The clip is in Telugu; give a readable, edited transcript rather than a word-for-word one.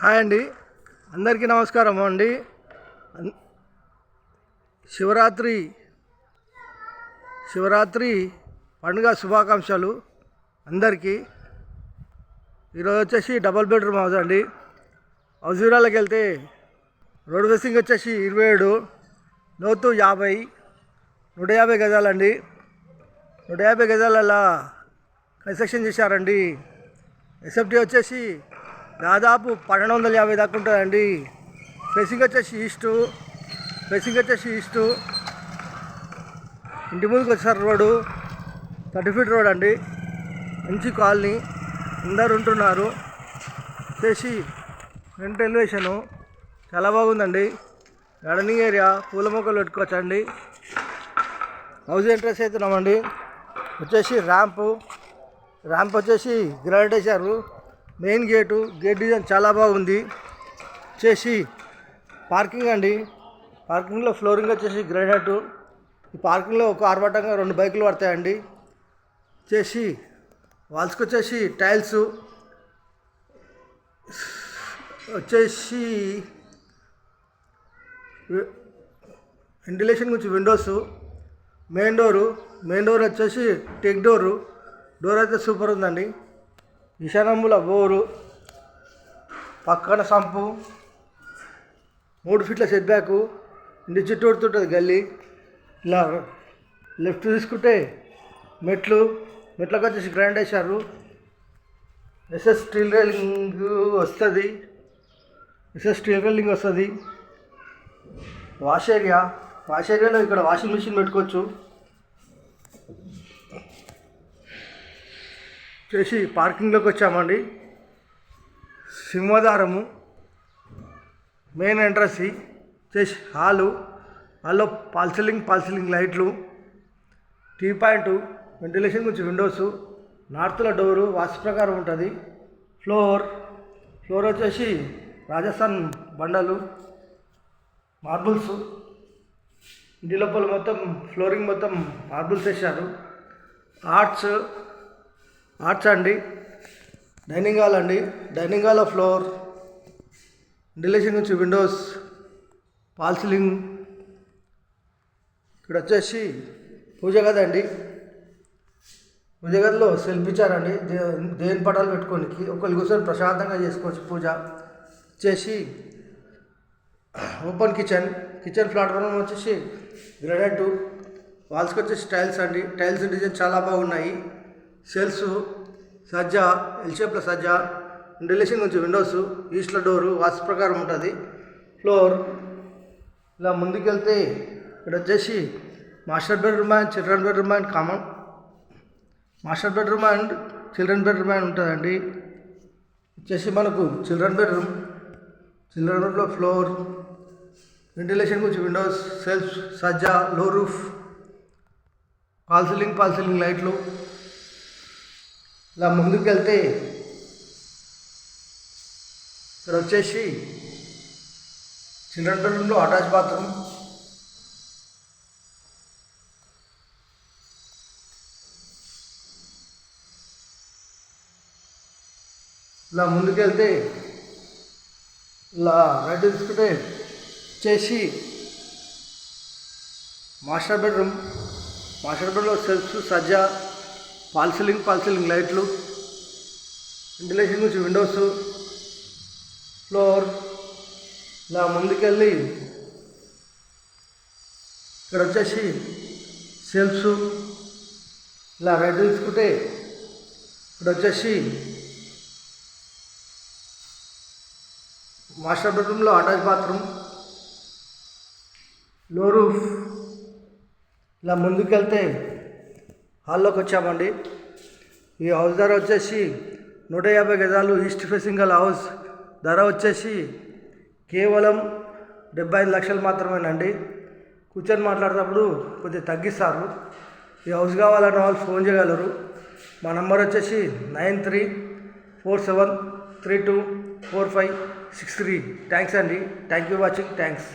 హాయ్ అండి, అందరికీ నమస్కారం అండి. శివరాత్రి పండుగ శుభాకాంక్షలు అందరికీ. ఈరోజు వచ్చేసి డబుల్ బెడ్రూమ్ హౌస్ అండి. హౌస్ వివరాలకు వెళ్తే రోడ్ ఫేసింగ్ వచ్చేసి 27, లోతు 50, 150 గజాలండి. 150 గజాలలా కన్స్ట్రక్షన్ చేశారండి. ఎస్ఎఫ్టీ వచ్చేసి దాదాపు 1250 దాకా ఉంటుందండి. ఫేసింగ్ వచ్చేసి ఈస్టు. ఇంటి ముందుకు వచ్చారు రోడ్డు 30 ఫీట్ రోడ్ అండి. మంచి కాలనీ, అందరు ఉంటున్నారు. చేసి ఫ్రంట్ ఎలివేషను చాలా బాగుందండి. గార్డెనింగ్ ఏరియా, పూల మొక్కలు పెట్టుకోవచ్చండి. హౌస్ ఎంట్రెన్స్ అవుతున్నామండి. వచ్చేసి ర్యాంప్ వచ్చేసి గ్రానైట్ వేశారు. మెయిన్ గేట్ డిజైన్ చాలా బాగుంది. వచ్చేసి పార్కింగ్ అండి. పార్కింగ్లో ఫ్లోరింగ్ వచ్చేసి గ్రానైట్. ఈ పార్కింగ్లో ఒక ఆర్భాటంగా 2 బైకులు పడతాయండి. వచ్చేసి వాల్స్కి వచ్చేసి టైల్స్, వచ్చేసి వెంటిలేషన్ గురించి విండోస్, మెయిన్ డోర్ వచ్చేసి టెక్ డోర్ అయితే సూపర్ ఉందండి. ఈశాన్యముల బోరు, పక్కన సంపు, 3 ఫీట్ల సెట్ బ్యాకు, ఇంటి చుట్టూ ఉంటుంది గల్లీ. ఇలా లెఫ్ట్ తీసుకుంటే మెట్లకు వచ్చేసి గ్రాండ్ వేశారు. ఎస్ఎస్ స్టీల్ రైలింగ్ వస్తుంది. వాష్ ఏరియాలో ఇక్కడ వాషింగ్ మిషన్ పెట్టుకోవచ్చు. చేసి పార్కింగ్లోకి వచ్చామండి. సింహద్వారము, మెయిన్ ఎంట్రన్స్ చేసి హాల్లో పాల్సీలింగ్ లైట్లు, టీ పాయింట్, వెంటిలేషన్ గురించి విండోస్, నార్త్లో డోరు వాస్తు ప్రకారం ఉంటుంది. ఫ్లోర్ వచ్చేసి రాజస్థాన్ బండలు, మార్బుల్స్. ఇంటి లోపల మొత్తం ఫ్లోరింగ్ మొత్తం మార్బుల్స్ వేశారు. ఆర్ట్స్ అండి. డైనింగ్ హాల్లో ఫ్లోర్, వెంటిలేషన్ నుంచి విండోస్, పాల్సీలింగ్. ఇక్కడ వచ్చేసి పూజ గది పూజ గదిలో సెల్ఫ్ ఇచ్చారండి. దేవుని పటాలు పెట్టుకోనికి ఒకళ్ళు కూర్చొని ప్రశాంతంగా చేసుకోవచ్చు పూజ. వచ్చేసి ఓపెన్ కిచెన్ ప్లాట్ఫామ్ వచ్చేసి గ్రానైట్. వాల్స్కి వచ్చేసి టైల్స్ డిజైన్ చాలా బాగున్నాయి. సెల్స్ సజ్జా, ఎల్ షేప్లో సజ్జా, వెంటిలేషన్ నుంచి విండోస్, ఈస్ట్లో డోరు వాస్తు ప్రకారం ఉంటుంది. ఫ్లోర్ ఇలా ముందుకెళ్తే ఇక్కడ వచ్చేసి master bedroom and children bedroom and common master bedroom and children bedroom and ఉంటుందండి. వచ్చేసి మనకు చిల్డ్రన్ బెడ్రూమ్లో ఫ్లోర్, వెంటిలేషన్ గురించి విండోస్, సెల్ఫ్ సజ్జా, లో రూఫ్, పాల్సీలింగ్ లైట్లు. ఇలా ముందుకు వెళ్తే ఇక్కడ వచ్చేసి చిల్డ్రన్ బెడ్రూమ్లో అటాచ్ బాత్రూమ్. ఇలా ముందుకెళ్తే ఇలా రైట్ తీసుకుంటే వచ్చేసి మాస్టర్ బెడ్రూమ్లో సెల్ఫ్ సజ్జా, పాల్సీలింగ్ లైట్లు, వెంటిలేషన్ నుంచి విండోస్, ఫ్లోర్. ఇలా ముందుకెళ్ళి ఇక్కడ వచ్చేసి సెల్ఫ్స్. ఇలా రైట్ తీసుకుంటే ఇక్కడ వచ్చేసి మాస్టర్ బెడ్రూమ్లో అటాచ్ బాత్రూమ్, లో రూఫ్. ఇలా ముందుకెళ్తే హాల్లోకి వచ్చామండి. ఈ హౌస్ ధర వచ్చేసి 150 గజాలు, ఈస్ట్ ఫేసింగ్ గల హౌస్ ధర వచ్చేసి కేవలం 75 లక్షలు మాత్రమేనండి. కూర్చొని మాట్లాడేటప్పుడు కొద్దిగా తగ్గిస్తారు. ఈ హౌస్ కావాలన్న వాళ్ళు ఫోన్ చేయగలరు. మా నంబర్ వచ్చేసి 9347324563. థ్యాంక్స్ అండి. Thank you watching. థ్యాంక్స్.